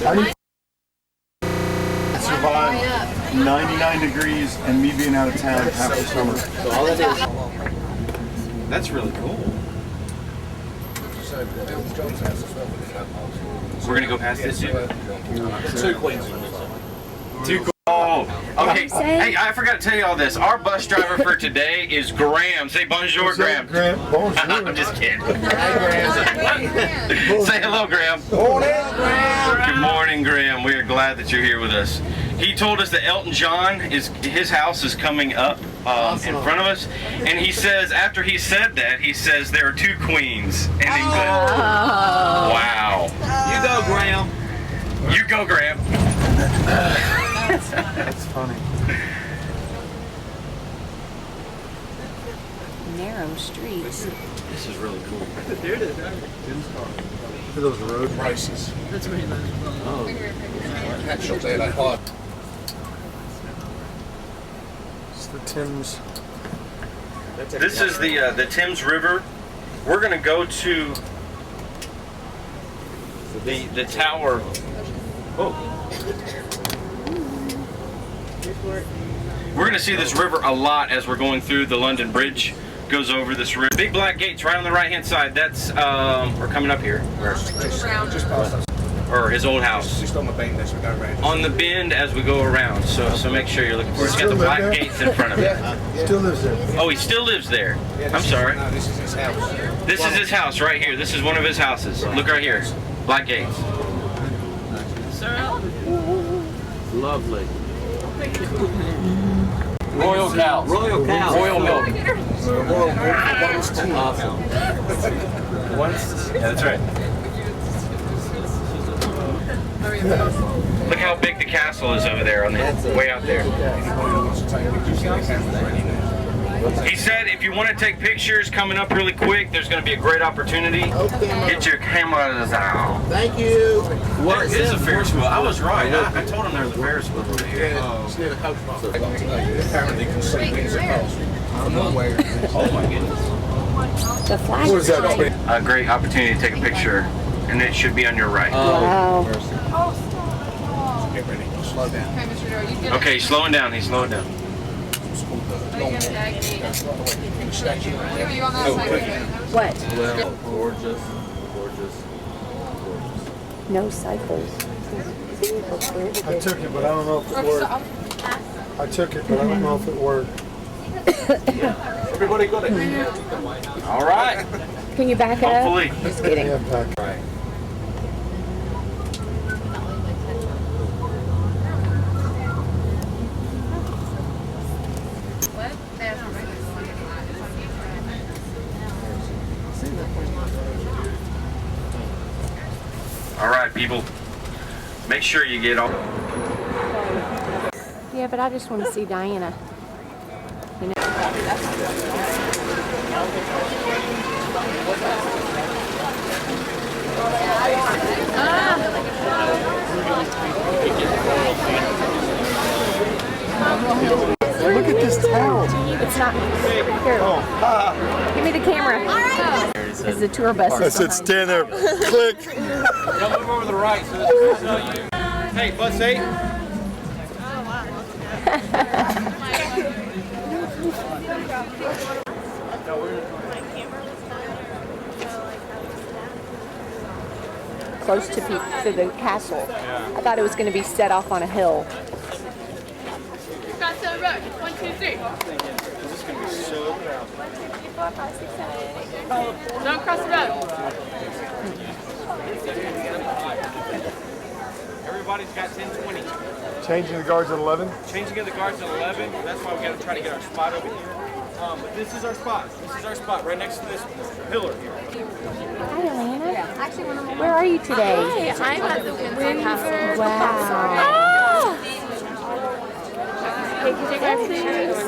I need to survive 99 degrees and me being out of town half the summer. That's really cool. We're gonna go past this too. 2 queens. Oh, okay. Hey, I forgot to tell you all this. Our bus driver for today is Graham. Say bonjour, Graham. Bonjour. I'm just kidding. Say hello, Graham. Morning, Graham. Good morning, Graham. We are glad that you're here with us. He told us that Elton John his house is coming up in front of us, and he says after he said that, he says there are 2 queens in England. Wow. You go, Graham. You go, Graham. That's funny. Narrow streets. This is really cool. Look at those road prices. That's really nice. Oh. Catch up there, like hard. It's the Thames. This is the Thames River. We're gonna go to the tower. Oh. We're gonna see this river a lot as we're going through the London Bridge. Goes over this river. Big black gates right on the right hand side. That's we're coming up here. Just past us. Or his old house. Just on the bend as we go around. On the bend as we go around. So make sure you're looking for it. It's got the black gates in front of it. Yeah. Still lives there. Oh, he still lives there. I'm sorry. No, this is his house. This is his house right here. This is one of his houses. Look right here. Black gates. Lovely. Royal cows. Royal cows. Royal milk. Awesome. Yeah, that's right. Look how big the castle is over there on the way out there. He said if you want to take pictures coming up really quick, there's going to be a great opportunity. Get your cameras out. Thank you. What is a Ferris wheel? I was right. I told him there was a Ferris wheel over here. It's near the coach box. Apparently you can see Windsor Castle. I'm not aware. Oh my goodness. The flag. What is that? A great opportunity to take a picture, and it should be on your right. Wow. Get ready. Slow down. Okay, he's slowing down. He's slowing down. What? Well, gorgeous, gorgeous, gorgeous. No cycles. I took it, but I don't know if it worked. I took it, but I don't know if it worked. Everybody got it. All right. Can you back it up? Hopefully. Just kidding. Yeah, back. All right, people. Make sure you get all. Yeah, but I just want to see Diana. You know. Look at this town. It's not. Here. Give me the camera. It's the tour bus. I said stand there. Click. Don't move over the right so this can tell you. Hey, bus 8. Close to the castle. I thought it was going to be set off on a hill. Cross the road. 1, 2, 3. This is going to be so crowded. 1, 2, 3, 4, 5, 6, 7, 8, 9. Don't cross the road. Everybody's got 10:20. Changing the guards at 11. Changing of the guards at 11. That's why we got to try to get our spot over here. But this is our spot. This is our spot right next to this pillar here. Hi, Alana. Where are you today? Hi, I'm at the Windsor Castle. Wow. Hey, can you take our pictures?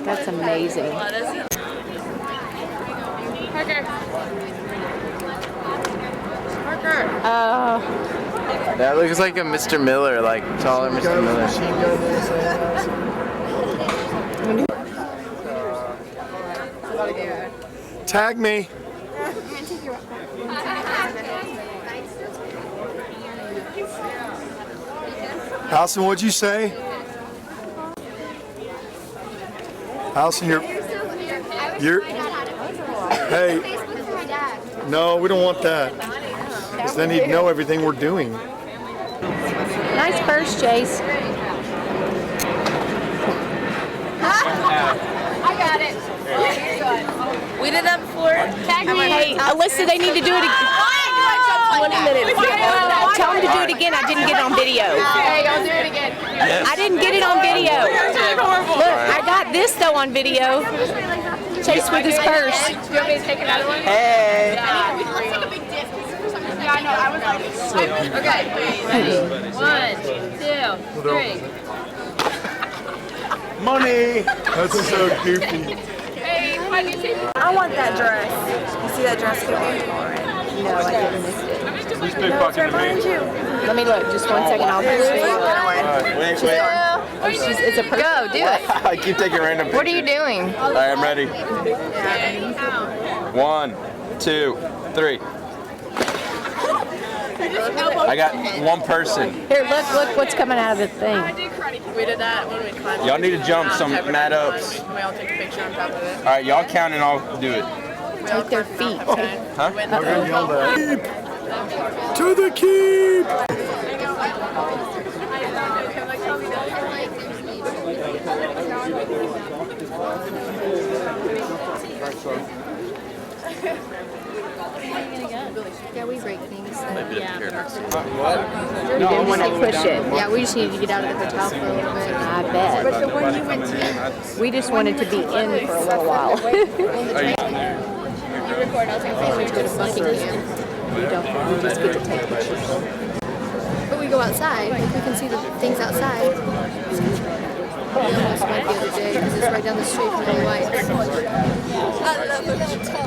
That's amazing. Parker. Parker. Oh. That looks like a Mr. Miller, like taller Mr. Miller. Tag me. Allison, what'd you say? Allison, hey, no, we don't want that. Because then he'd know everything we're doing. Nice purse, Chase. I got it. We did that before. Tag me. Hey, Alyssa, they need to do it again. 20 minutes. Tell them to do it again. I didn't get it on video. Hey, I'll do it again. I didn't get it on video. Look, I got this though on video. Chase with his purse. Do you want me to take another one? Hey. Let's take a big dip. Yeah, I know. I was like, okay. Ready? 1, 2, 3. Money! That's so goofy. Hey, why do you take it? I want that dress. You see that dress, Cookie? No, I didn't miss it. Who's pickpocketing Behind me? you. Let me look. Just 1 second. I'll do it. Wait. It's a purse. Go, do it. I keep taking random pictures. What are you doing? All right, I'm ready. 1, 2, 3. I got one person. Here, look what's coming out of the thing. We did that when we climbed. Y'all need to jump some mat ups. We all take a picture on top of it. All right, y'all count and I'll do it. Take their feet. Huh? To the keep! Yeah, we break things. You didn't want to push it. Yeah, we just needed to get out of the hotel for a little bit. I bet. We just wanted to be in for a little while. You record, I'll take a picture. Go to Buckingham. We don't. We just get to take pictures. But we go outside, like we can see the things outside. We almost went the other day because it's right down the street from the Whites. I love the hotel.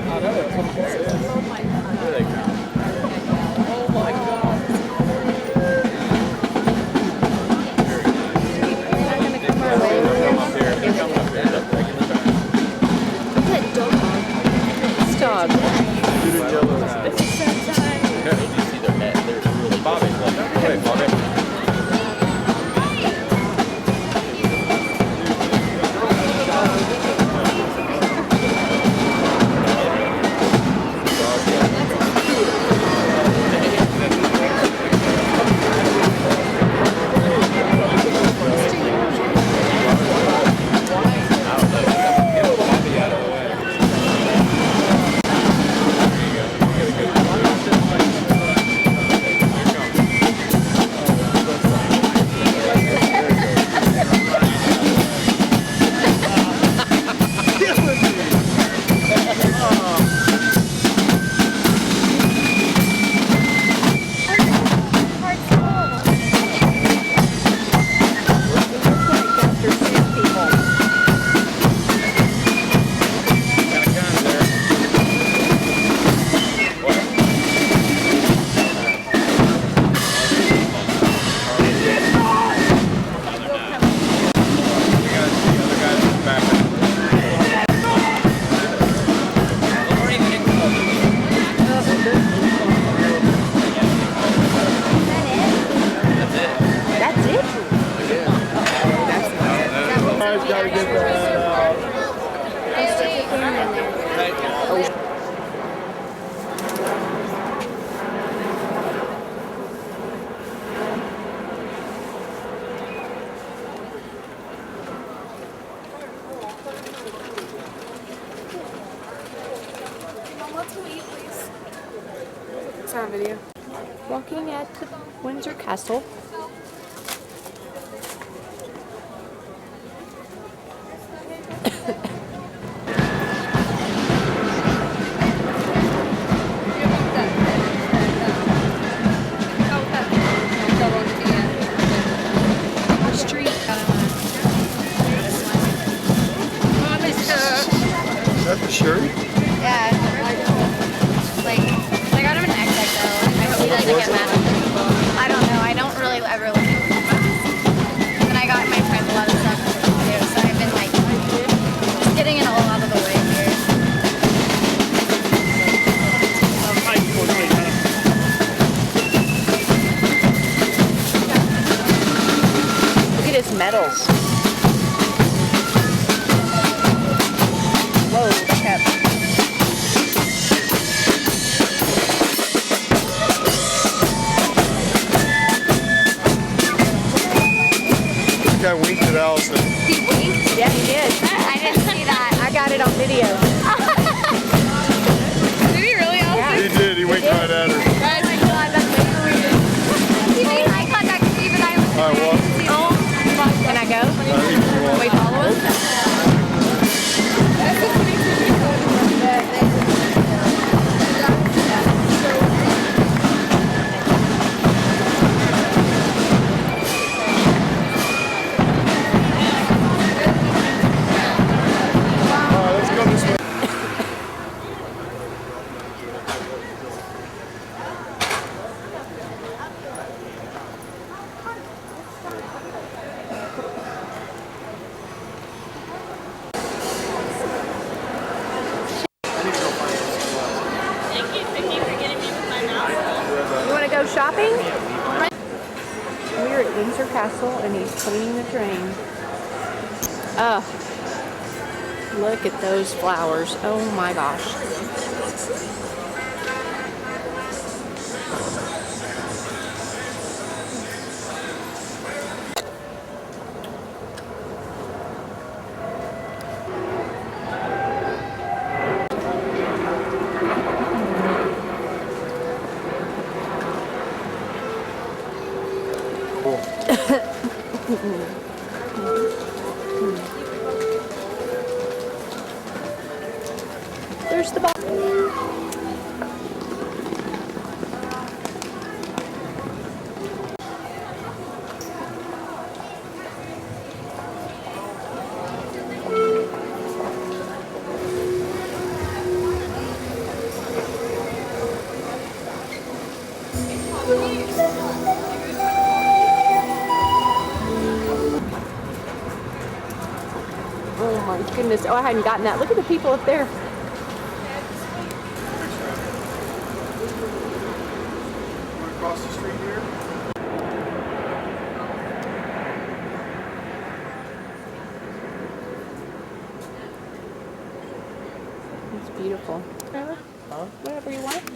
This dog. It's on video. Walking at the Windsor Castle. Is that the shirt? Yeah. Like, I got him an XXL. I hope he doesn't get mad at me. I don't know. I don't really ever look at him. And I got my friends a lot of stuff too, so I've been like just getting it all out of the way here. medals. Whoa, look up. This guy winked at Allison. He winked? Yeah, he did. I didn't see that. I got it on video. Did he really? He did. He winked right at her. Oh my god, that's so weird. He made eye contact with me, but I was All right, well, Can I go? Wait, follow us? all right, let's go this way. You want to go shopping? We're at Windsor Castle and he's cleaning the drain. Oh, look at those flowers. Oh my gosh. There's the box. Oh my goodness. Oh, I hadn't gotten that. Look at the people up there. Across the street here. It's beautiful. Huh? Whatever you want.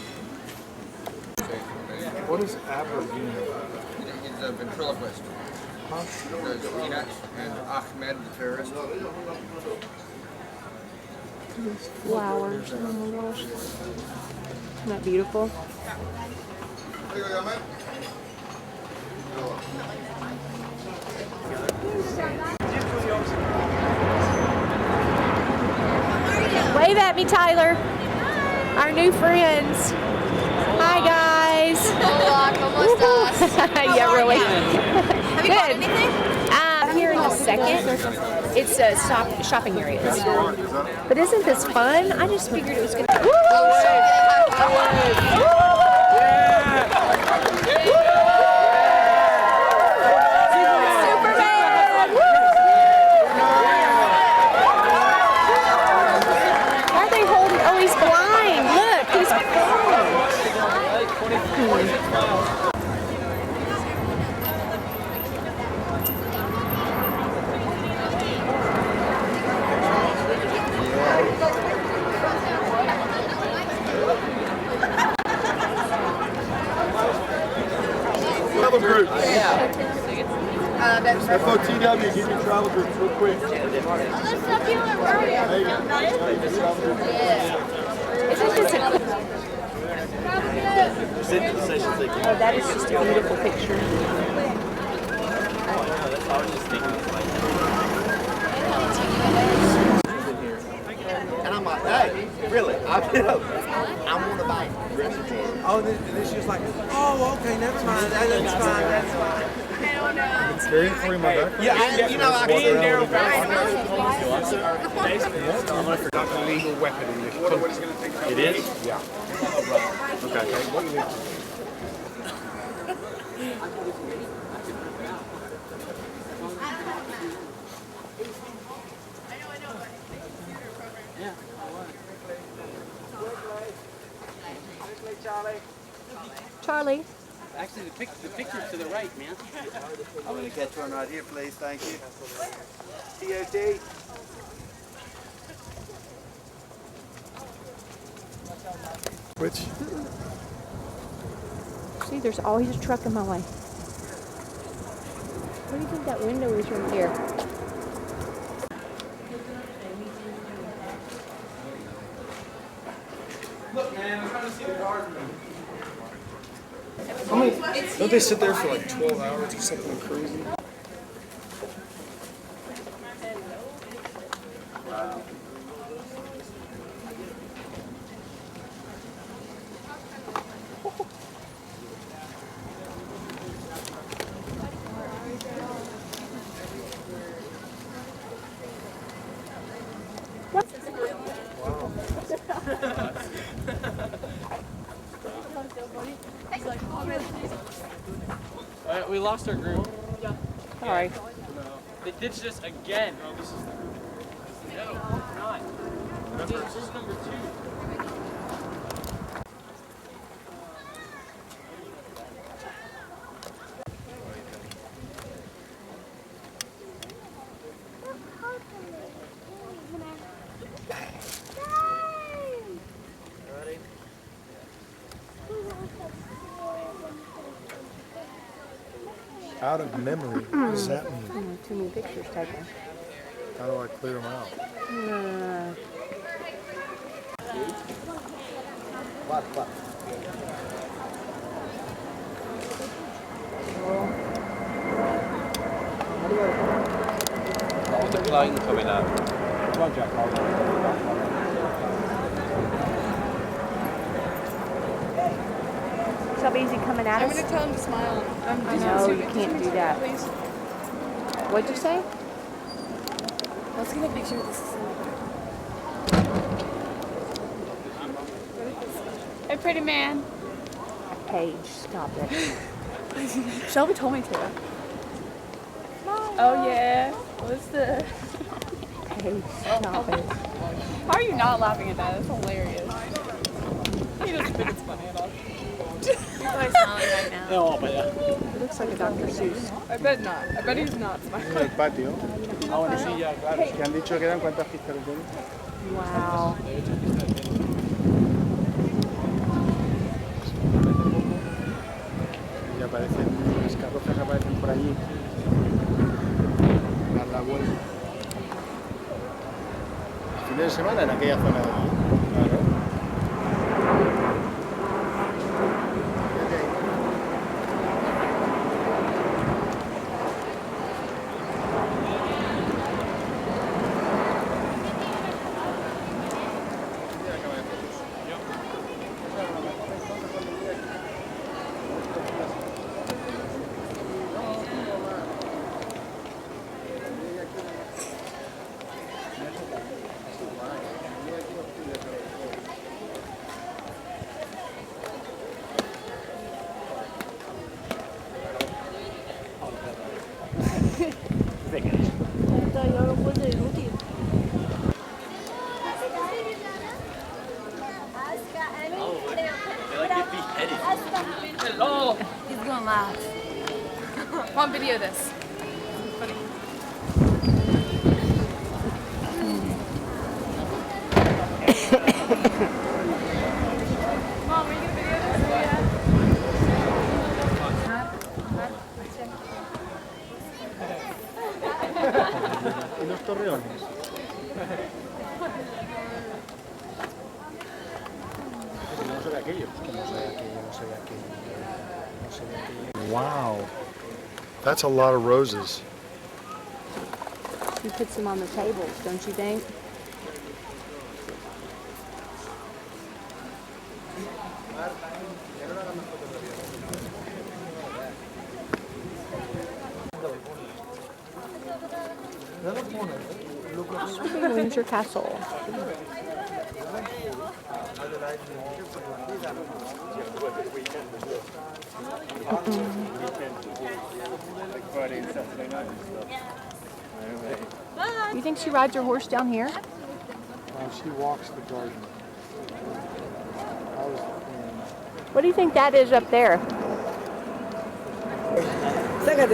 What is Aberdeen? He's a ventriloquist. There's Enoch and Ahmed the terrorist. These flowers. Oh my gosh. Isn't that beautiful? Wave at me, Tyler. Our new friends. Hi, guys. Hola, ¿cómo estás? Yeah, really. Have you bought Good. anything? Here in a second. It's shopping areas. But isn't this fun? I just figured it was going to. Why are they holding? Oh, he's blind. Look, he's blind. Travel groups. FOTW, give me travel groups real quick. There you go. Isn't this a Oh, that is just a beautiful picture. And I'm like, hey, really? I want to buy it. Oh, then she was like, oh, okay, never mind. That's fine. That's fine. I don't know. It's very for my back. Yeah, I can narrow Not a legal weapon in this country. It is? Yeah. Okay. Charlie. Actually, the picture's to the right, man. I'm going to catch one right here, please. Thank you. TOT. Which? See, there's always a truck in my way. What do you think that window is right there? Look, man, I'm trying to see the garden. Don't they sit there for like 12 hours or something crazy? We lost our group. Sorry. They ditched us again. No, this is the group. No, not. This is number 2. Out of memory. What does that mean? Too many pictures taken. How do I clear them out? What? The line coming out. So easy coming at I'm us. gonna tell him to smile. I know, you can't do that. Please. What'd you say? Let's get a picture of this. Hey, pretty man. Paige, stop it. Shelby told me to. Oh yeah. What's the? Paige, stop it. How are you not laughing at that? That's hilarious. He doesn't think it's funny at all. People are smiling right now. It looks like a Dr. Seuss. I bet not. I bet he's not smiling. El patio. Ah, bueno, sí, ya, claro. Es que han dicho que eran cuántas pistas tienen. Wow. Y aparecen, las carrozas aparecen por allí. Dar la vuelta. El fin de semana en aquella zona de allí. Claro. Hello! He's gonna laugh. Come on, video this. Funny. Mom, are you gonna video this? ¿Y los torreones? No sé de aquello. Wow. That's a lot of roses. He puts them on the tables, don't you think? Windsor Castle. You think she rides her horse down here? She walks the garden. What do you think that is up there? Like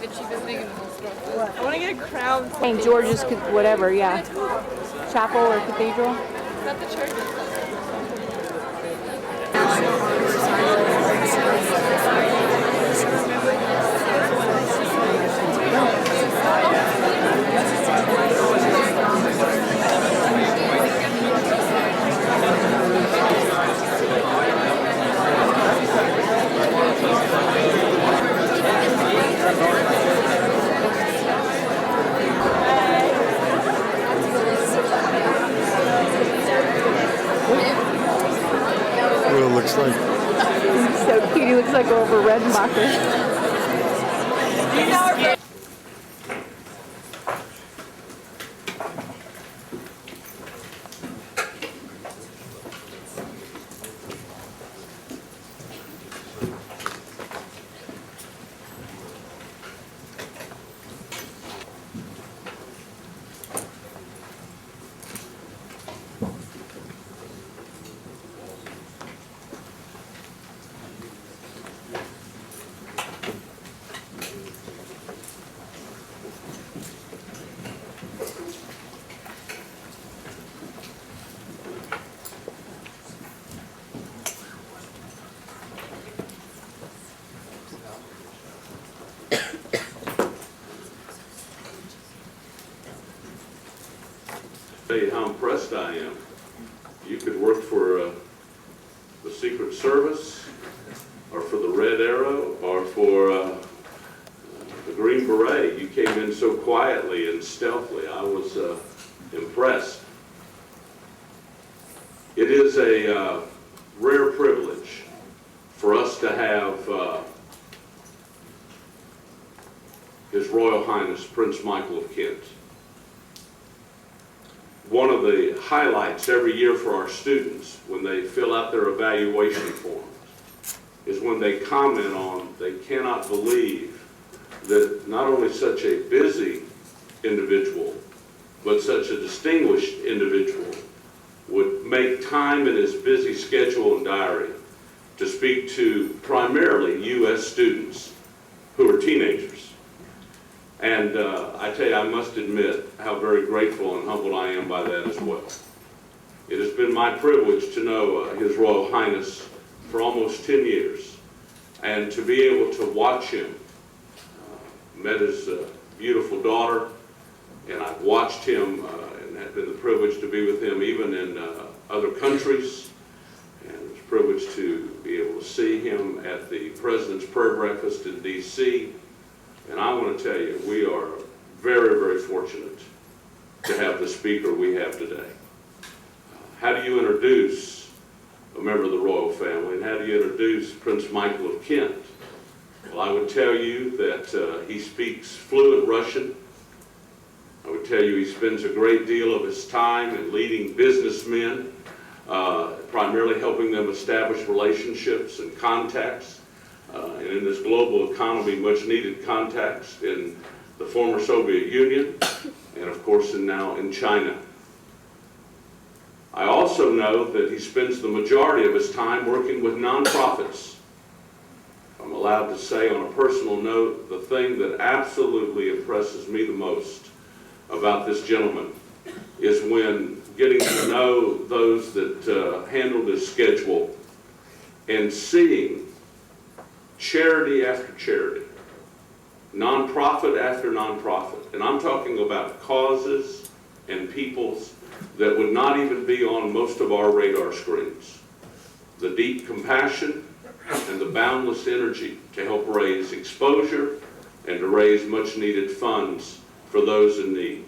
the cheapest thing in the whole store. I want to get a crown. St. George's, whatever, yeah. Chapel or cathedral. Is that the church? What it looks like. He's so cute. He looks like Oliver Redenbacher. Tell you how impressed I am. You could work for the Secret Service, or for the Red Arrow, or for the Green Beret. You came in so quietly and stealthily. I was impressed. It is a rare privilege for us to have His Royal Highness Prince Michael of Kent. One of the highlights every year for our students when they fill out their evaluation forms is when they comment on they cannot believe that not only such a busy individual, but such a distinguished individual would make time in his busy schedule and diary to speak to primarily U.S. students who are teenagers. And I tell you, I must admit how very grateful and humbled I am by that as well. It has been my privilege to know His Royal Highness for almost 10 years, and to be able to watch him. Met his beautiful daughter, and I've watched him and had been the privilege to be with him even in other countries, and was privileged to be able to see him at the President's Prayer Breakfast in D.C. And I want to tell you, we are very, very fortunate to have the speaker we have today. How do you introduce a member of the royal family, and how do you introduce Prince Michael of Kent? Well, I would tell you that he speaks fluent Russian. I would tell you he spends a great deal of his time in leading businessmen, primarily helping them establish relationships and contacts. And in this global economy, much needed contacts in the former Soviet Union, and of course now in China. I also know that he spends the majority of his time working with nonprofits. I'm allowed to say on a personal note, the thing that absolutely impresses me the most about this gentleman is when getting to know those that handled his schedule and seeing charity after charity, nonprofit after nonprofit, and I'm talking about causes and peoples that would not even be on most of our radar screens. The deep compassion and the boundless energy to help raise exposure and to raise much needed funds for those in need.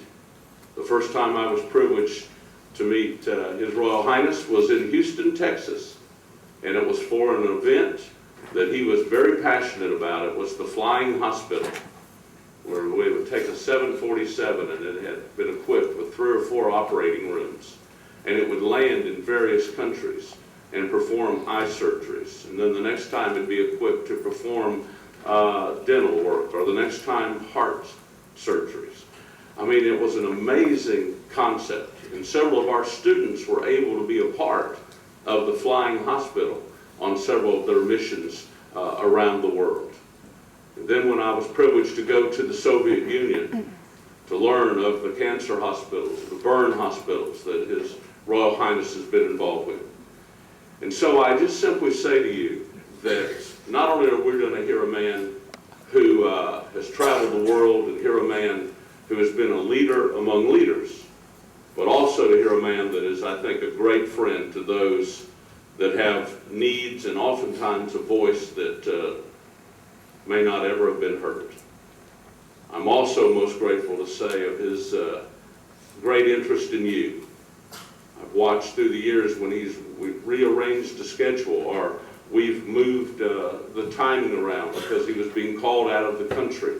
The first time I was privileged to meet His Royal Highness was in Houston, Texas, and it was for an event that he was very passionate about. It was the flying hospital, where we would take a 747 and it had been equipped with 3 or 4 operating rooms, and it would land in various countries and perform eye surgeries, and then the next time it'd be equipped to perform dental work, or the next time heart surgeries. I mean, it was an amazing concept. And several of our students were able to be a part of the flying hospital on several of their missions around the world. And then when I was privileged to go to the Soviet Union to learn of the cancer hospitals, the burn hospitals that His Royal Highness has been involved with. And so I just simply say to you that not only are we going to hear a man who has traveled the world and hear a man who has been a leader among leaders, but also to hear a man that is, I think, a great friend to those that have needs and oftentimes a voice that may not ever have been heard. I'm also most grateful to say of his great interest in you. I've watched through the years when we've rearranged the schedule or we've moved the timing around because he was being called out of the country.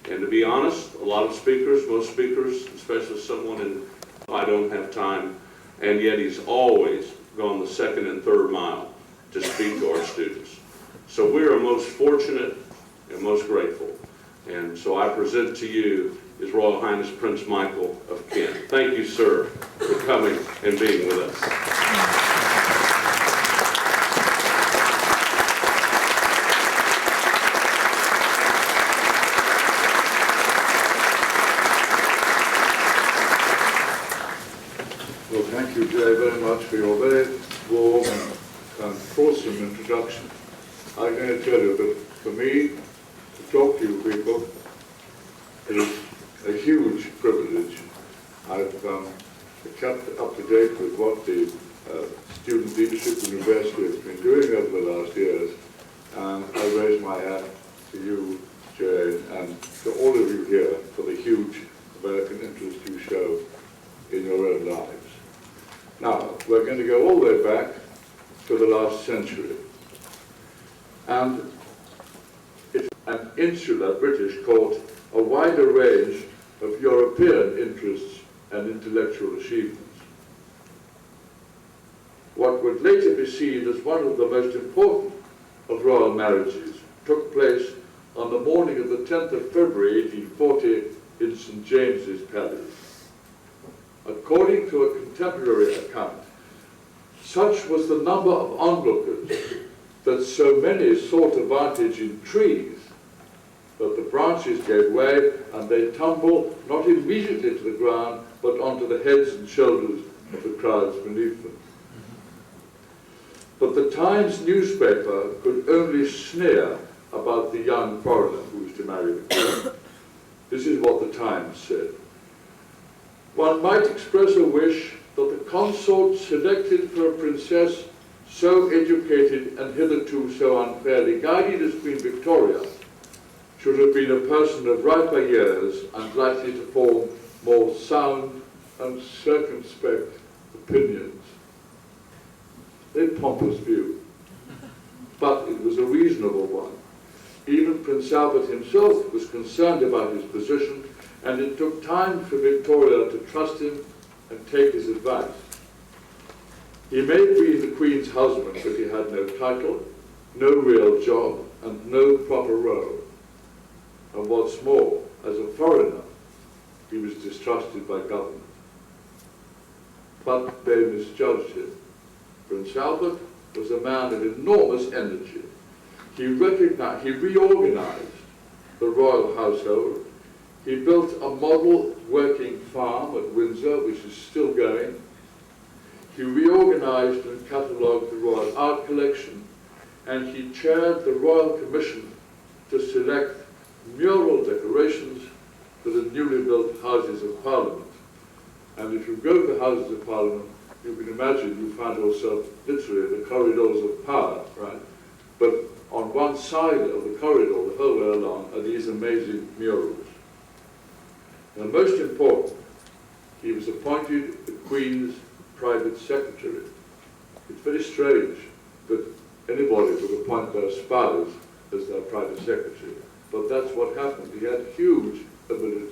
And to be honest, a lot of speakers, most speakers, especially someone in, I don't have time, and yet he's always gone the second and third mile to speak to our students. So we are most fortunate and most grateful. And so I present to you His Royal Highness Prince Michael of Kent. Thank you, sir, for coming and being with us. Well, thank you, Jay, very much for your very warm and fulsome introduction. I'm going to tell you that for me, to talk to you people is a huge privilege. I've kept up to date with what the Student Leadership University has been doing over the last years, and I raise my hat to you, Jay, and to all of you here for the huge American interest you show in your own lives. Now, we're going to go all the way back to the last century. And it's an insular British court, a wider range of European interests and intellectual achievements. What would later be seen as one of the most important of royal marriages took place on the morning of the 10th of February 1840 in St. James's Palace. According to a contemporary account, such was the number of onlookers that so many sought advantage in trees that the branches gave way and they tumbled not immediately to the ground but onto the heads and shoulders of the crowds beneath them. But the Times newspaper could only sneer about the young foreigner who was to marry the Queen. This is what the Times said. One might express a wish that the consort selected for a princess so educated and hitherto so unfairly guided as Queen Victoria should have been a person of riper years and likely to form more sound and circumspect opinions. A pompous view, but it was a reasonable one. Even Prince Albert himself was concerned about his position, and it took time for Victoria to trust him and take his advice. He may have been the Queen's husband, but he had no title, no real job, and no proper role. And what's more, as a foreigner, he was distrusted by government. But they misjudged him. Prince Albert was a man of enormous energy. He reorganized the royal household. He built a model working farm at Windsor, which is still going. He reorganized and catalogued the royal art collection, and he chaired the Royal Commission to select mural decorations for the newly built Houses of Parliament. And if you go to the Houses of Parliament, you can imagine you find yourself literally in the corridors of power, right? But on one side of the corridor, the whole way along, are these amazing murals. And most important, he was appointed the Queen's private secretary. It's very strange that anybody would appoint their spouse as their private secretary, but that's what happened. He had huge ability.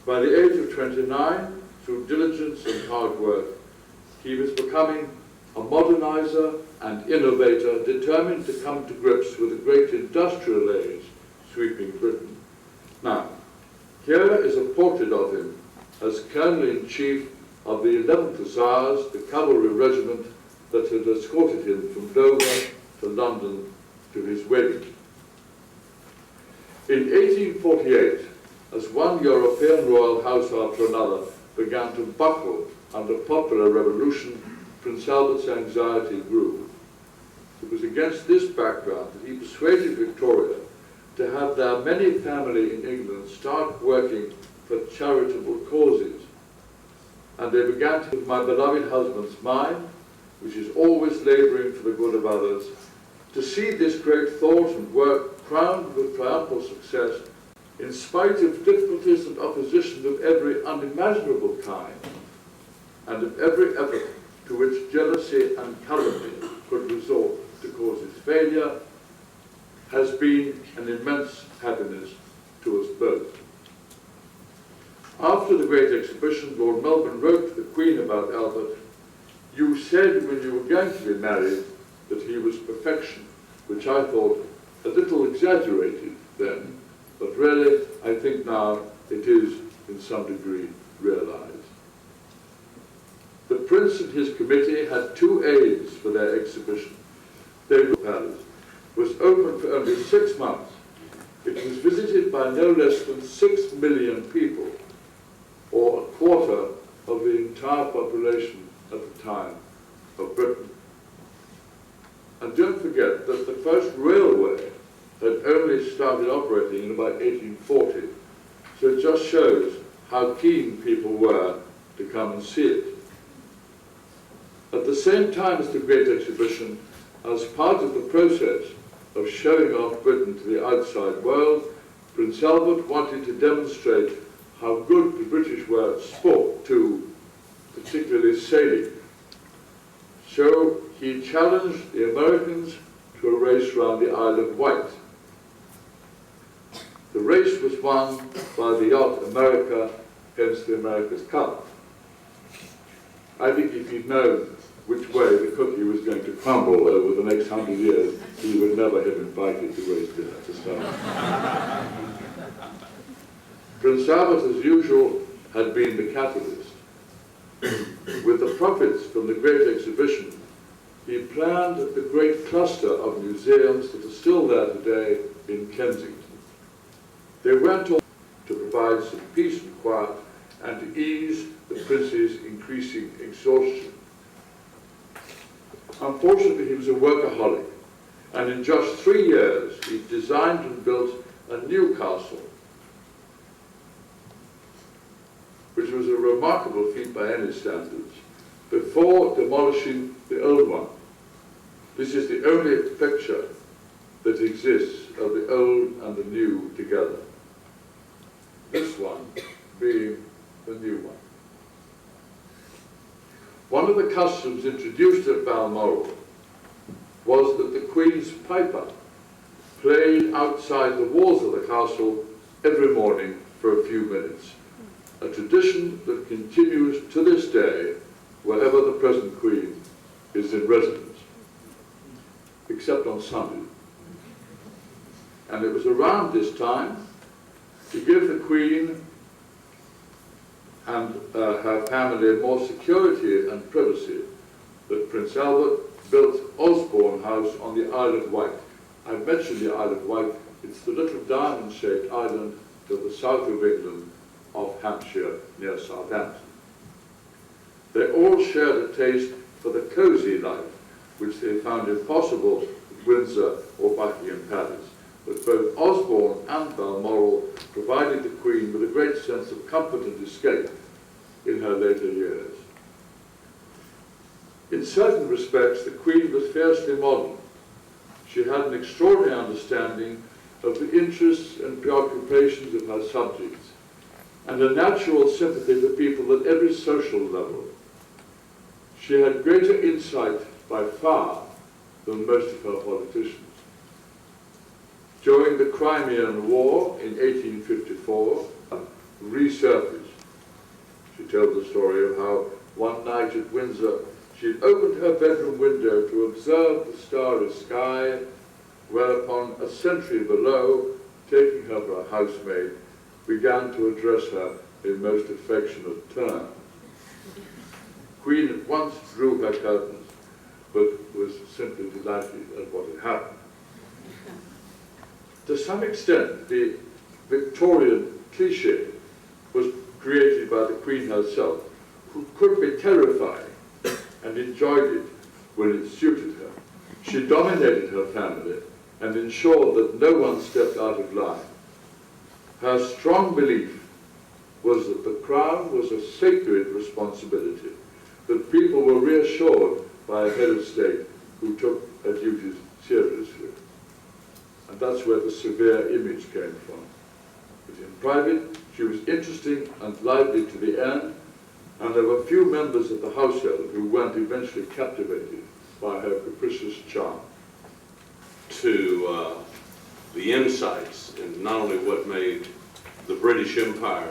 By the age of 29, through diligence and hard work, he was becoming a modernizer and innovator, determined to come to grips with the great industrial age sweeping Britain. Now, here is a portrait of him as Colonel-in-Chief of the 11th Hussars, the cavalry regiment that had escorted him from Dover to London to his wedding. In 1848, as one European royal house after another began to buckle under popular revolution, Prince Albert's anxiety grew. It was against this background that he persuaded Victoria to have their many family in England start working for charitable causes. And they began to give my beloved husband's mind, which is always labouring for the good of others, to see this great thought and work crowned with triumphal success in spite of difficulties and opposition of every unimaginable kind, and of every effort to which jealousy and calumny could resort to cause its failure, has been an immense happiness to us both. After the Great Exhibition, Lord Melbourne wrote to the Queen about Albert, "You said when you were going to be married that he was perfection," which I thought a little exaggerated then, but really I think now it is in some degree realized. The Prince and his committee had 2 aides for their exhibition. The palace was open for only 6 months. It was visited by no less than 6 million people, or a quarter of the entire population at the time of Britain. And don't forget that the first railway had only started operating in about 1840, so it just shows how keen people were to come and see it. At the same time as the Great Exhibition, as part of the process of showing off Britain to the outside world, Prince Albert wanted to demonstrate how good the British were at sport too, particularly sailing. So he challenged the Americans to a race round the Isle of Wight. The race was won by the yacht America, hence the America's Cup. I think if he'd known which way the cookie was going to crumble over the next 100 years, he would never have invited the race dinner to start. Prince Albert, as usual, had been the catalyst. With the profits from the Great Exhibition, he planned the great cluster of museums that are still there today in Kensington. They went on to provide some peace and quiet and to ease the prince's increasing exhaustion. Unfortunately, he was a workaholic, and in just 3 years, he designed and built a new castle, which was a remarkable feat by any standards, before demolishing the old one. This is the only picture that exists of the old and the new together. This one being the new one. One of the customs introduced at Balmoral was that the Queen's piper played outside the walls of the castle every morning for a few minutes, a tradition that continues to this day wherever the present Queen is in residence, except on Sunday. And it was around this time, to give the Queen and her family more security and privacy, that Prince Albert built Osborne House on the Isle of Wight. I've mentioned the Isle of Wight. It's the little diamond-shaped island to the south of England, off Hampshire, near Southampton. They all shared a taste for the cosy life, which they found impossible at Windsor or Buckingham Palace. But both Osborne and Balmoral provided the Queen with a great sense of comfort and escape in her later years. In certain respects, the Queen was fiercely modern. She had an extraordinary understanding of the interests and preoccupations of her subjects, and a natural sympathy for people at every social level. She had greater insight by far than most of her politicians. During the Crimean War in 1854, resurfaced. She told the story of how one night at Windsor, she opened her bedroom window to observe the starry sky, whereupon a sentry below, taking her for a housemaid, began to address her in most affectionate terms. Queen at once drew her curtains, but was simply delighted at what had happened. To some extent, the Victorian cliché was created by the Queen herself, who could be terrifying and enjoyed it when it suited her. She dominated her family and ensured that no one stepped out of line. Her strong belief was that the crown was a sacred responsibility, that people were reassured by a head of state who took her duties seriously. And that's where the severe image came from. But in private, she was interesting and lively to the end, and there were few members of the household who weren't eventually captivated by her capricious charm. To the insights in not only what made the British Empire,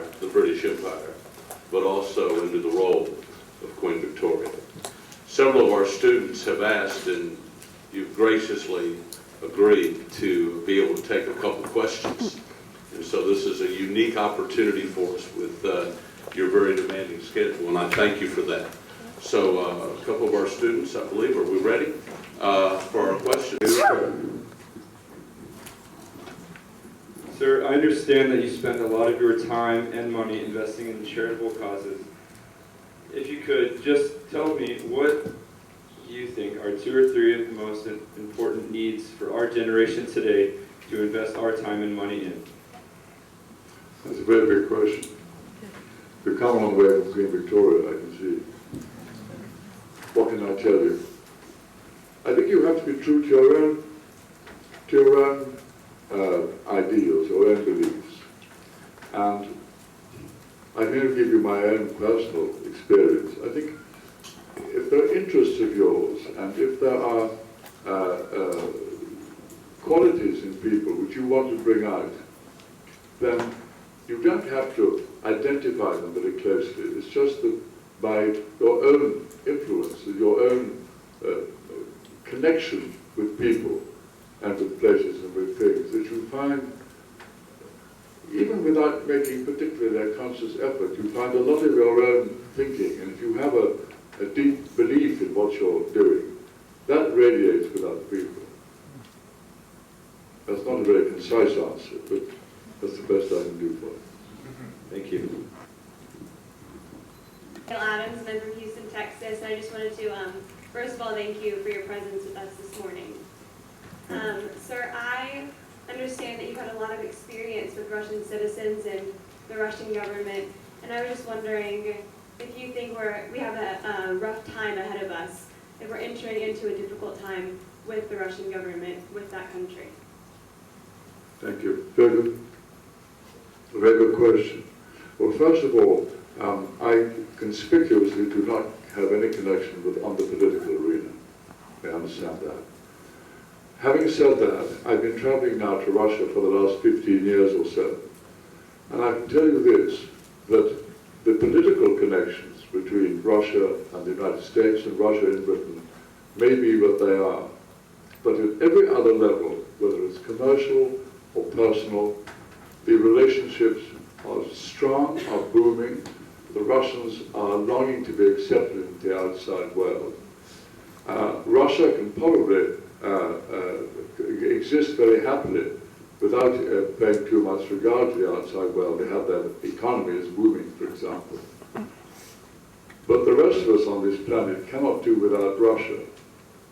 but also into the role of Queen Victoria. Several of our students have asked, and you've graciously agreed to be able to take a couple questions. And so this is a unique opportunity for us with your very demanding schedule, and I thank you for that. So a couple of our students, I believe, are we ready for our questions? Sir, I understand that you spend a lot of your time and money investing in charitable causes. If you could, just tell me what you think are 2 or 3 of the most important needs for our generation today to invest our time and money in. That's a very big question. We've come a long way from Queen Victoria, I can see. What can I tell you? I think you have to be true to your own ideals, your own beliefs. And I'm going to give you my own personal experience. I think if there are interests of yours, and if there are qualities in people which you want to bring out, then you don't have to identify them very closely. It's just that by your own influence, your own connection with people and with places and with things, that you find, even without making particularly a conscious effort, you find a lot of your own thinking, and if you have a deep belief in what you're doing, that radiates with other people. That's not a very concise answer, but that's the best I can do for you. Thank you. Adams, and I'm from Houston, Texas. I just wanted to, first of all, thank you for your presence with us this morning. Sir, I understand that you've had a lot of experience with Russian citizens and the Russian government, and I was just wondering if you think we have a rough time ahead of us, if we're entering into a difficult time with the Russian government, with that country. Thank you. Very good. Very good question. Well, first of all, I conspicuously do not have any connection on the political arena. I understand that. Having said that, I've been traveling now to Russia for the last 15 years or so. And I can tell you this, that the political connections between Russia and the United States and Russia and Britain may be what they are. But at every other level, whether it's commercial or personal, the relationships are strong, are booming. The Russians are longing to be accepted in the outside world. Russia can probably exist very happily without paying too much regard to the outside world. They have their economy is booming, for example. But the rest of us on this planet cannot do without Russia.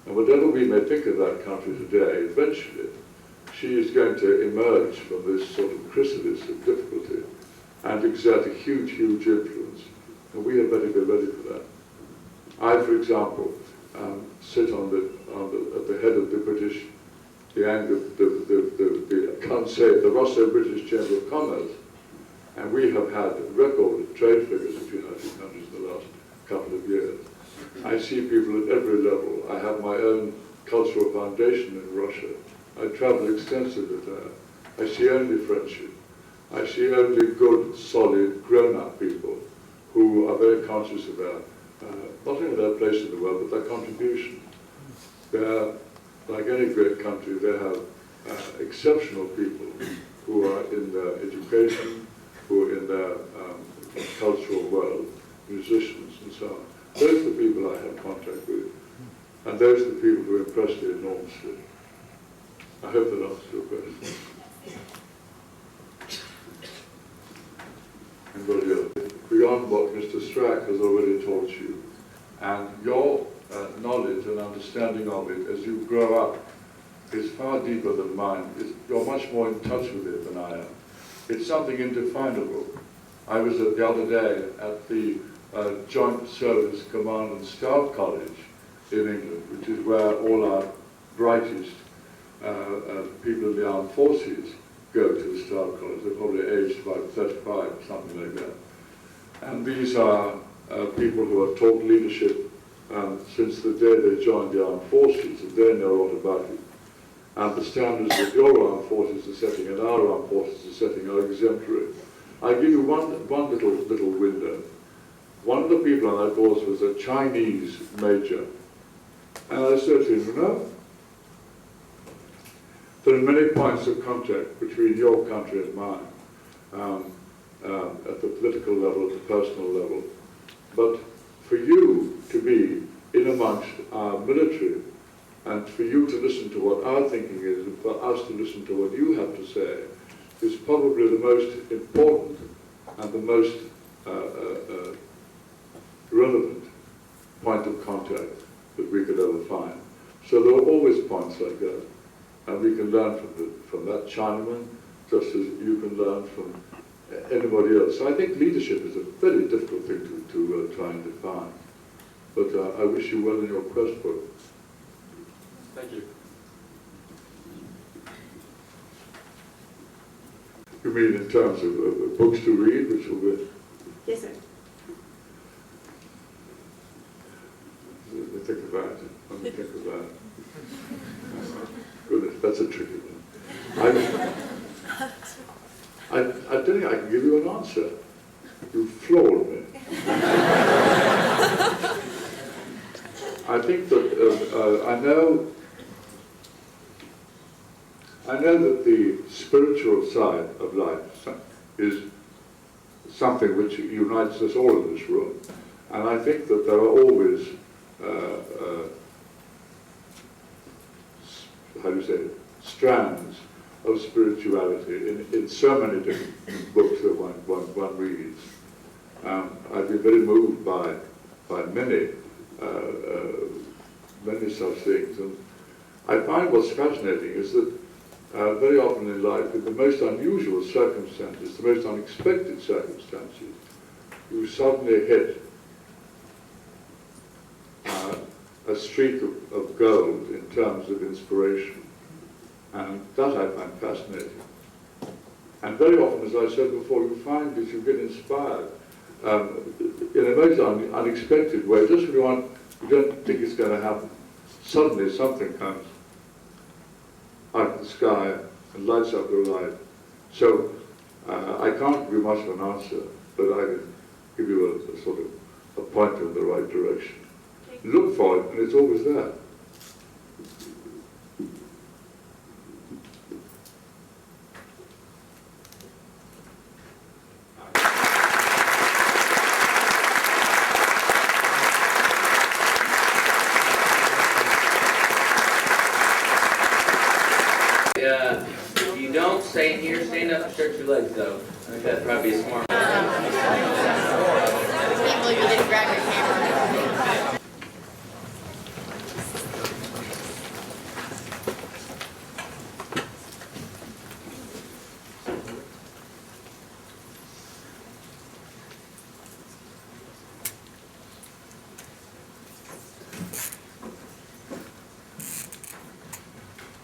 And whatever we may think of that country today, eventually she is going to emerge from this sort of chrysalis of difficulty and exert a huge, huge influence. And we had better be ready for that. I, for example, sit at the head of the British, I can't say it, the Russo-British Chamber of Commerce, and we have had record trade figures between our two countries in the last couple of years. I see people at every level. I have my own cultural foundation in Russia. I travel extensively there. I see only friendship. I see only good, solid, grown-up people who are very conscious of not only their place in the world, but their contribution. They're, like any great country, they have exceptional people who are in their education, who are in their cultural world, musicians and so on. Those are the people I have contact with, and those are the people who impressed me enormously. I hope that answers your question. Anybody else? Beyond what Mr. Strack has already taught you, and your knowledge and understanding of it as you grow up is far deeper than mine. You're much more in touch with it than I am. It's something indefinable. I was the other day at the Joint Service Command and Staff College in England, which is where all our brightest people in the armed forces go to the Staff College. They're probably aged about 35, something like that. And these are people who have taught leadership since the day they joined the armed forces, and they know all about it. And the standards that your armed forces are setting and our armed forces are setting are exemplary. I'll give you one little window. One of the people on that course was a Chinese major. And I said to him, you know, there are many points of contact between your country and mine, at the political level, at the personal level. But for you to be in amongst our military, and for you to listen to what our thinking is, and for us to listen to what you have to say, is probably the most important and the most relevant point of contact that we could ever find. So there are always points like that, and we can learn from that Chinaman, just as you can learn from anybody else. So I think leadership is a very difficult thing to try and define. But I wish you well in your quest for it. Thank you. You mean in terms of books to read, which will be... Yes, sir. Let me think about it. Let me think about it. Goodness, that's a tricky one. I don't think I can give you an answer. You floored me. I think that I know that the spiritual side of life is something which unites us all in this room, and I think that there are always how do you say it, strands of spirituality in so many different books that one reads. I've been very moved by many such things, and I find what's fascinating is that very often in life, in the most unusual circumstances, the most unexpected circumstances, you suddenly hit a streak of gold in terms of inspiration, and that I find fascinating. And very often, as I said before, you find that you get inspired in a most unexpected way, just when you don't think it's going to happen. Suddenly something comes out of the sky and lights up your life. So I can't give you much of an answer, but I can give you a sort of a pointer in the right direction. Look for it, and it's always there. You don't stay here, stand up and stretch your legs though. I think that'd probably be a smart I can't believe you didn't grab your camera.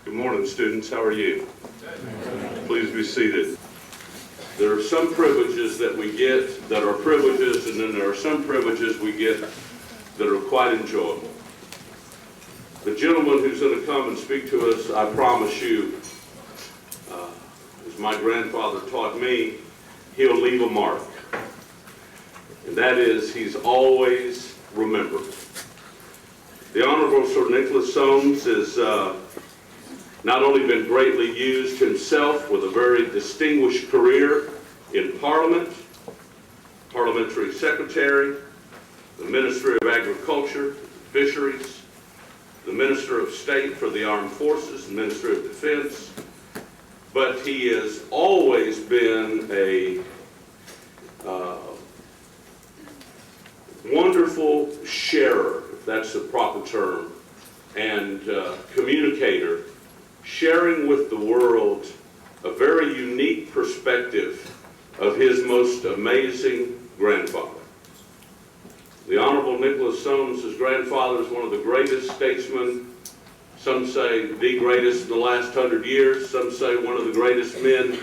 Good morning, students. How are you? Please be seated. There are some privileges that we get that are privileges, and then there are some privileges we get that are quite enjoyable. The gentleman who's going to come and speak to us, I promise you, as my grandfather taught me, he'll leave a mark. And that is, he's always remembered. The Honorable Sir Nicholas Soames has not only been greatly used himself with a very distinguished career in Parliament, Parliamentary Secretary, the Ministry of Agriculture, Fisheries, the Minister of State for the Armed Forces, the Minister of Defense, but he has always been a wonderful sharer, if that's the proper term, and communicator, sharing with the world a very unique perspective of his most amazing grandfather. The Honorable Nicholas Soames' grandfather is one of the greatest statesmen, some say the greatest in the last 100 years, some say one of the greatest men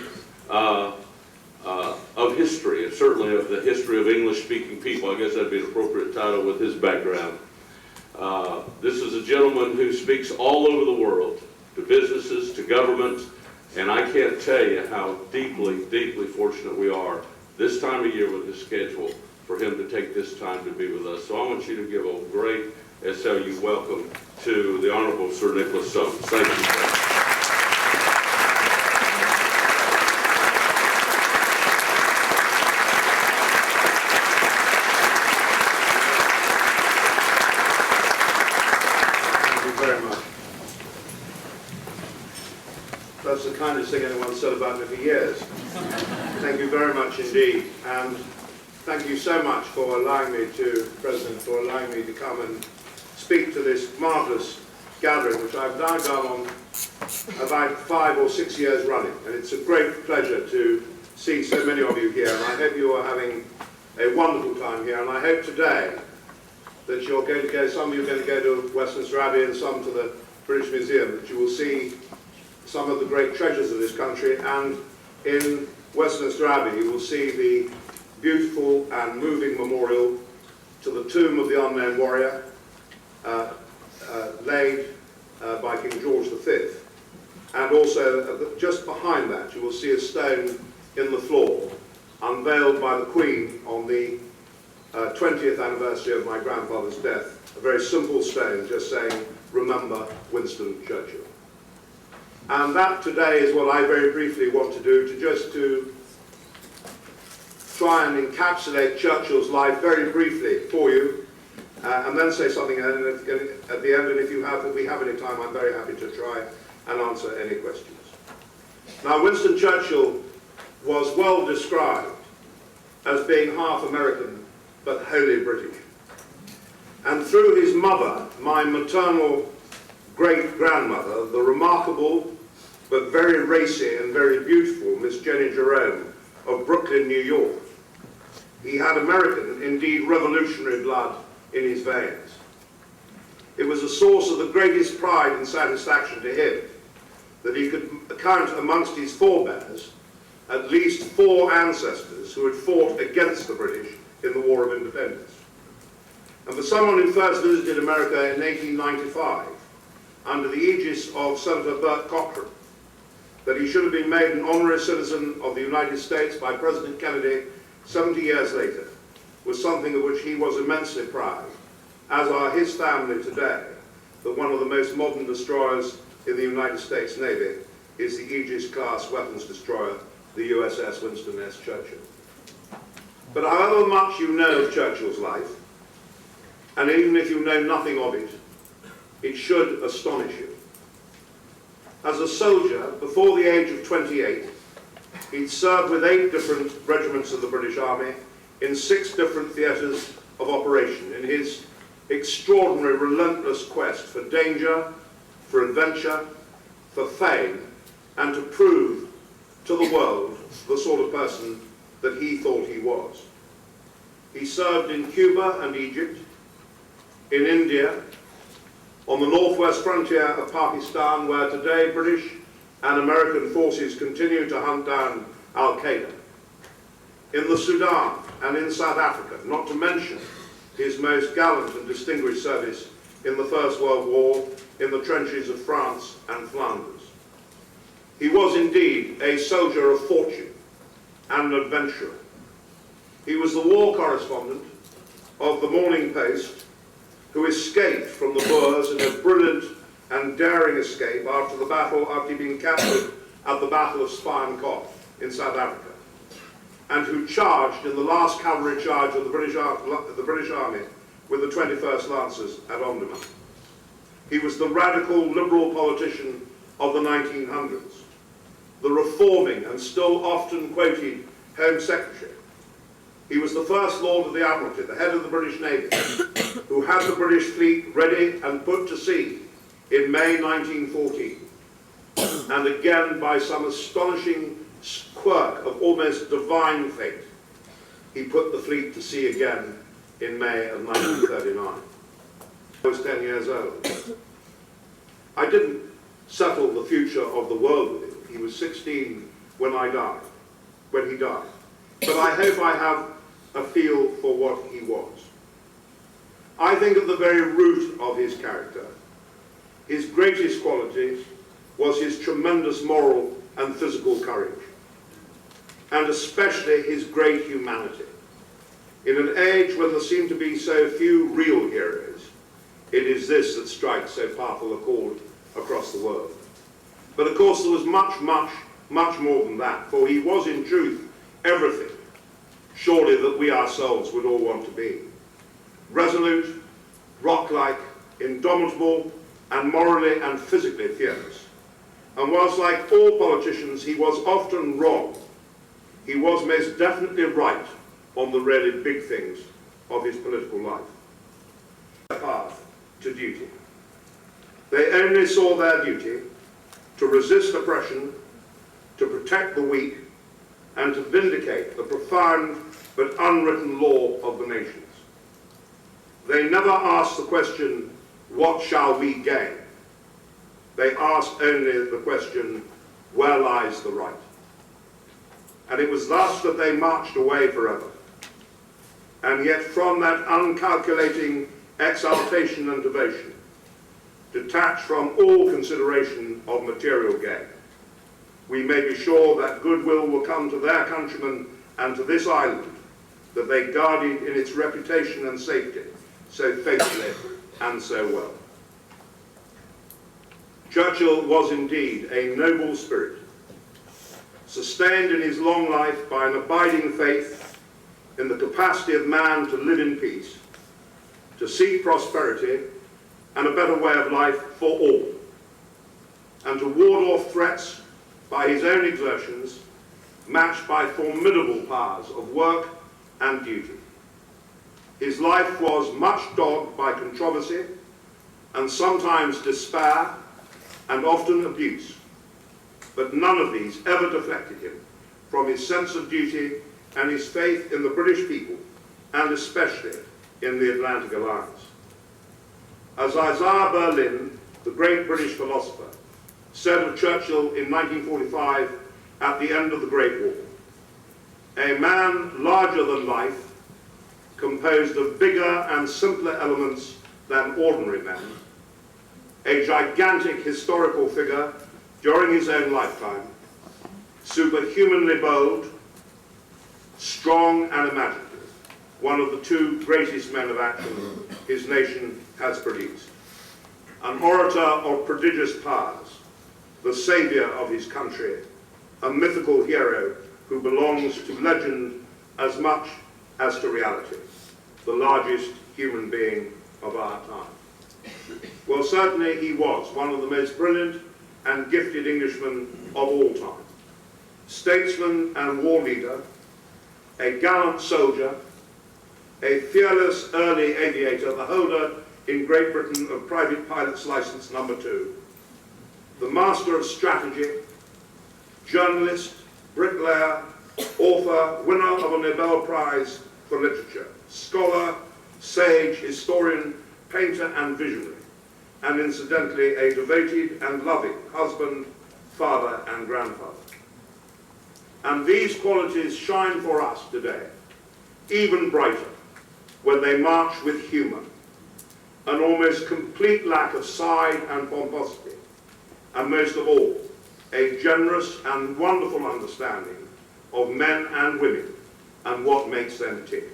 of history, and certainly of the history of English-speaking people. I guess that'd be an appropriate title with his background. This is a gentleman who speaks all over the world, to businesses, to government, and I can't tell you how deeply, deeply fortunate we are this time of year with his schedule for him to take this time to be with us. So I want you to give a great SLU welcome to the Honorable Sir Nicholas Soames. Thank you, sir. That's the kindest thing anyone's said about me for years. Thank you very much indeed. And thank you so much for allowing me to, President, for allowing me to come and speak to this marvellous gathering, which I've now done on about 5 or 6 years running. And it's a great pleasure to see so many of you here. And I hope you are having a wonderful time here. And I hope today that you're going to go, some of you are going to go to Westminster Abbey and some to the British Museum, that you will see some of the great treasures of this country, and in Westminster Abbey you will see the beautiful and moving memorial to the tomb of the unknown warrior laid by King George V. And also just behind that you will see a stone in the floor unveiled by the Queen on the 20th anniversary of my grandfather's death. A very simple stone just saying, "Remember Winston Churchill." And that today is what I very briefly want to do, to try and encapsulate Churchill's life very briefly for you, and then say something at the end, and if we have any time, I'm very happy to try and answer any questions. Now, Winston Churchill was well described as being half American, but wholly British. And through his mother, my maternal great-grandmother, the remarkable but very racy and very beautiful Miss Jenny Jerome of Brooklyn, New York, he had American, indeed revolutionary blood in his veins. It was a source of the greatest pride and satisfaction to him that he could count amongst his forebears at least 4 ancestors who had fought against the British in the War of Independence. And for someone who first visited America in 1895, under the aegis of Senator Burt Cochran, that he should have been made an honorary citizen of the United States by President Kennedy 70 years later, was something of which he was immensely proud, as are his family today, that one of the most modern destroyers in the United States Navy is the Aegis-class weapons destroyer, the USS Winston S. Churchill. But however much you know of Churchill's life, and even if you know nothing of it, it should astonish you. As a soldier, before the age of 28, he'd served with 8 different regiments of the British Army in 6 different theatres of operation in his extraordinary, relentless quest for danger, for adventure, for fame, and to prove to the world the sort of person that he thought he was. He served in Cuba and Egypt, in India, on the northwest frontier of Pakistan, where today British and American forces continue to hunt down Al-Qaeda, in the Sudan and in South Africa, not to mention his most gallant and distinguished service in the First World War in the trenches of France and Flanders. He was indeed a soldier of fortune and an adventurer. He was the war correspondent of the Morning Post, who escaped from the Boers in a brilliant and daring escape after he'd been captured at the Battle of Spion Kop in South Africa. and who charged in the last cavalry charge of the British Army with the 21st Lancers at Omdurman. He was the radical liberal politician of the 1900s, the reforming and still often quoted Home Secretary. He was the First Lord of the Admiralty, the head of the British Navy, who had the British fleet ready and put to sea in May 1914. And again, by some astonishing quirk of almost divine fate, he put the fleet to sea again in May of 1939. I was 10 years old. I didn't settle the future of the world with him. He was 16 when he died. But I hope I have a feel for what he was. I think at the very root of his character, his greatest quality was his tremendous moral and physical courage, and especially his great humanity. In an age when there seem to be so few real heroes, it is this that strikes so powerful a chord across the world. But of course there was much, much, much more than that, for he was in truth everything, surely, that we ourselves would all want to be. Resolute, rock-like, indomitable, and morally and physically fierce. And whilst, like all politicians, he was often wrong, he was most definitely right on the really big things of his political life. Path to duty. They only saw their duty to resist oppression, to protect the weak, and to vindicate the profound but unwritten law of the nations. They never asked the question, what shall we gain? They asked only the question, where lies the right? And it was thus that they marched away forever. And yet from that uncalculating exaltation and devotion, detached from all consideration of material gain, we may be sure that goodwill will come to their countrymen and to this island that they guarded in its reputation and safety so faithfully and so well. Churchill was indeed a noble spirit, sustained in his long life by an abiding faith in the capacity of man to live in peace, to seek prosperity and a better way of life for all, and to ward off threats by his own exertions, matched by formidable powers of work and duty. His life was much dogged by controversy and sometimes despair and often abuse, but none of these ever deflected him from his sense of duty and his faith in the British people, and especially in the Atlantic Alliance. As Isaiah Berlin, the great British philosopher, said of Churchill in 1945 at the end of the Great War, a man larger than life, composed of bigger and simpler elements than ordinary men, a gigantic historical figure during his own lifetime, superhumanly bold, strong and imaginative, one of the two greatest men of action his nation has produced, an orator of prodigious powers, the saviour of his country, a mythical hero who belongs to legend as much as to reality, the largest human being of our time. Well, certainly he was one of the most brilliant and gifted Englishmen of all time. Statesman and war leader, a gallant soldier, a fearless early aviator, the holder in Great Britain of Private Pilot's Licence No. 2, the master of strategy, journalist, bricklayer, author, winner of a Nobel Prize for Literature, scholar, sage, historian, painter and visionary, and incidentally a devoted and loving husband, father and grandfather. And these qualities shine for us today, even brighter, when they march with humour, an almost complete lack of side and pomposity, and most of all, a generous and wonderful understanding of men and women and what makes them tick.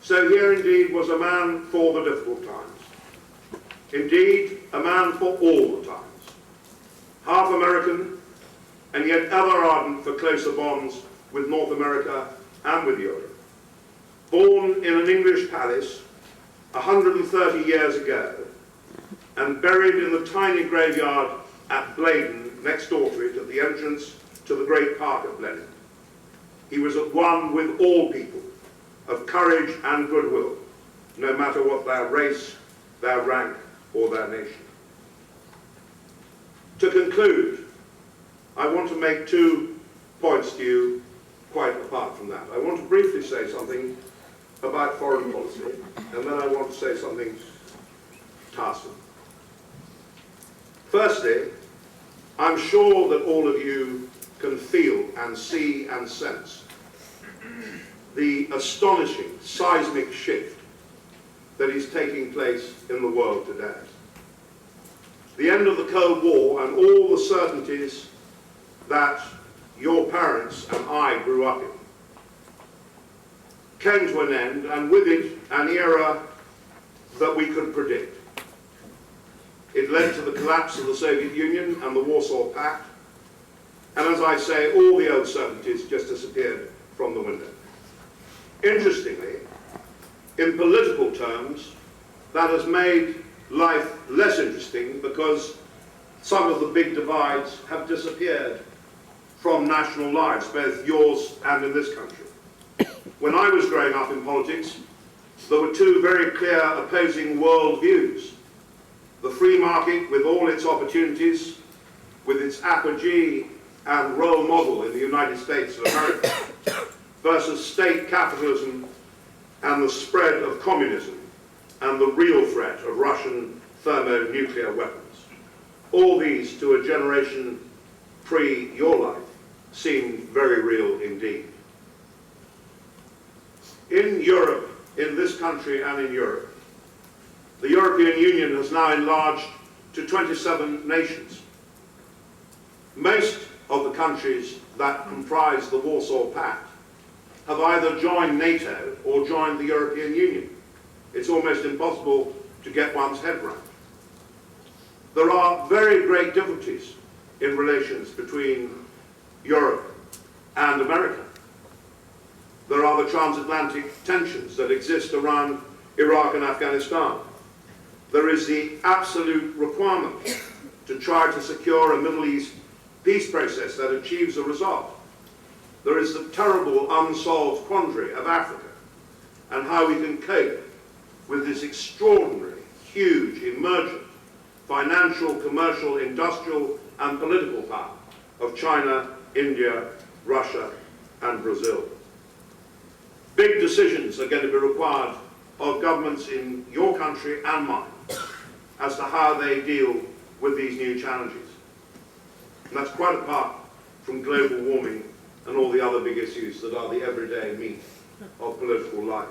So here indeed was a man for the difficult times. Indeed, a man for all the times. Half American, and yet ever ardent for closer bonds with North America and with Europe. Born in an English palace 130 years ago and buried in the tiny graveyard at Bladen, next door to it, at the entrance to the great park at Bladen. He was at one with all people of courage and goodwill, no matter what their race, their rank, or their nation. To conclude, I want to make 2 points to you quite apart from that. I want to briefly say something about foreign policy, and then I want to say something Tarsum. Firstly, I'm sure that all of you can feel and see and sense the astonishing seismic shift that is taking place in the world today. The end of the Cold War and all the certainties that your parents and I grew up in came to an end, and with it an era that we could predict. It led to the collapse of the Soviet Union and the Warsaw Pact, and as I say, all the old certainties just disappeared from the window. Interestingly, in political terms, that has made life less interesting because some of the big divides have disappeared from national lives, both yours and in this country. When I was growing up in politics, there were 2 very clear opposing world views. The free market with all its opportunities, with its apogee and role model in the United States of America, versus state capitalism and the spread of communism and the real threat of Russian thermonuclear weapons. All these, to a generation pre your life, seemed very real indeed. In Europe, in this country and in Europe, the European Union has now enlarged to 27 nations. Most of the countries that comprise the Warsaw Pact have either joined NATO or joined the European Union. It's almost impossible to get one's head around. There are very great difficulties in relations between Europe and America. There are the transatlantic tensions that exist around Iraq and Afghanistan. There is the absolute requirement to try to secure a Middle East peace process that achieves a result. There is the terrible unsolved quandary of Africa and how we can cope with this extraordinary, huge, emergent financial, commercial, industrial and political power of China, India, Russia and Brazil. Big decisions are going to be required of governments in your country and mine as to how they deal with these new challenges. And that's quite apart from global warming and all the other big issues that are the everyday meat of political life.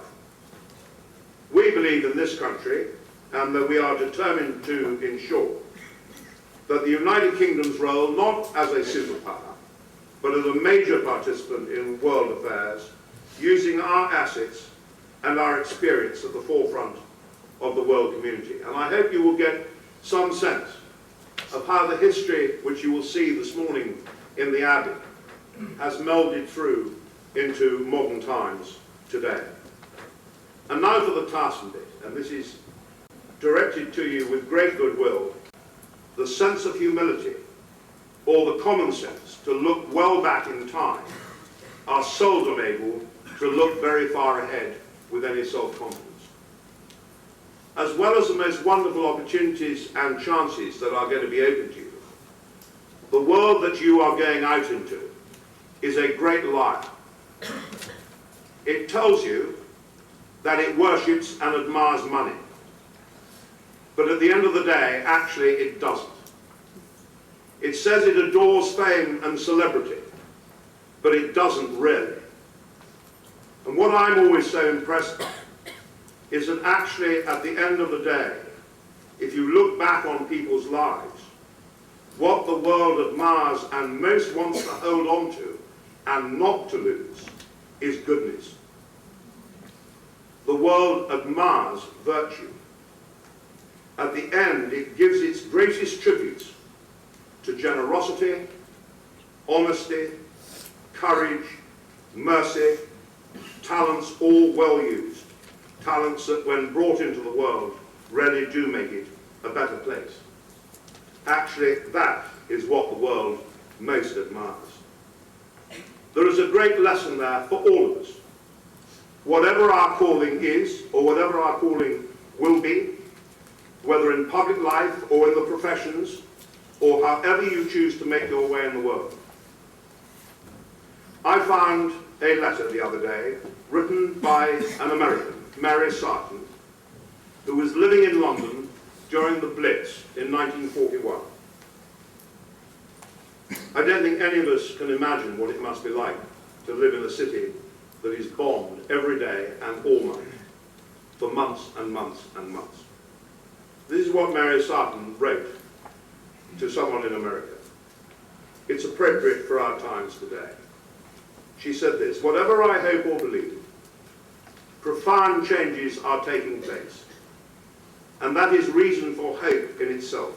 We believe in this country, and that we are determined to ensure that the United Kingdom's role, not as a superpower, but as a major participant in world affairs, using our assets and our experience at the forefront of the world community. And I hope you will get some sense of how the history, which you will see this morning in the Abbey, has melded through into modern times today. And now for the Tarsum bit, and this is directed to you with great goodwill, the sense of humility, or the common sense to look well back in time, are seldom able to look very far ahead with any self-confidence. As well as the most wonderful opportunities and chances that are going to be open to you, the world that you are going out into is a great lie. It tells you that it worships and admires money. But at the end of the day, actually it doesn't. It says it adores fame and celebrity, but it doesn't really. And what I'm always so impressed by is that actually at the end of the day, if you look back on people's lives, what the world admires and most wants to hold on to and not to lose is goodness. The world admires virtue. At the end, it gives its greatest tributes to generosity, honesty, courage, mercy, talents all well used, talents that when brought into the world really do make it a better place. Actually, that is what the world most admires. There is a great lesson there for all of us. Whatever our calling is, or whatever our calling will be, whether in public life or in the professions, or however you choose to make your way in the world. I found a letter the other day written by an American, Mary Sarton, who was living in London during the Blitz in 1941. I don't think any of us can imagine what it must be like to live in a city that is bombed every day and all night for months and months and months. This is what Mary Sarton wrote to someone in America. It's appropriate for our times today. She said this: "Whatever I hope or believe, profound changes are taking place, and that is reason for hope in itself.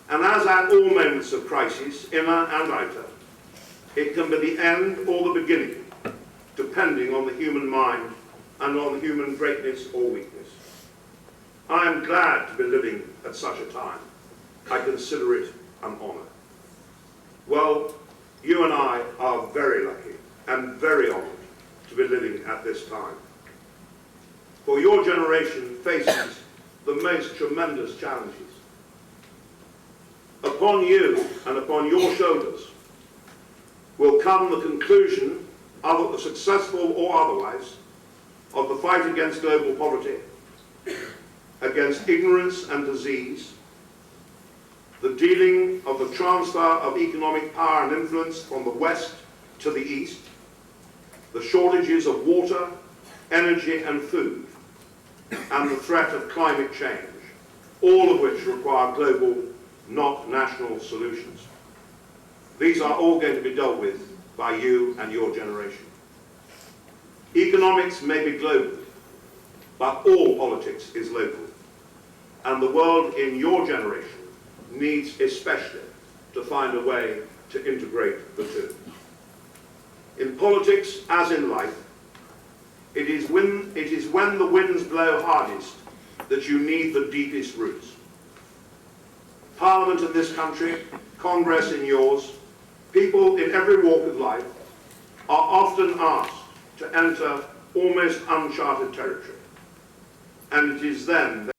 And as at all moments of crisis, inner and outer, it can be the end or the beginning, depending on the human mind and on human greatness or weakness. I am glad to be living at such a time. I consider it an honour." Well, you and I are very lucky and very honoured to be living at this time. For your generation faces the most tremendous challenges. Upon you and upon your shoulders will come the conclusion, either successful or otherwise, of the fight against global poverty, against ignorance and disease, the dealing of the transfer of economic power and influence from the West to the East, the shortages of water, energy and food, and the threat of climate change, all of which require global, not national solutions. These are all going to be dealt with by you and your generation. Economics may be global, but all politics is local. And the world in your generation needs especially to find a way to integrate the two. In politics, as in life, it is when the winds blow hardest that you need the deepest roots. Parliament in this country, Congress in yours, people in every walk of life are often asked to enter almost uncharted territory. And it is then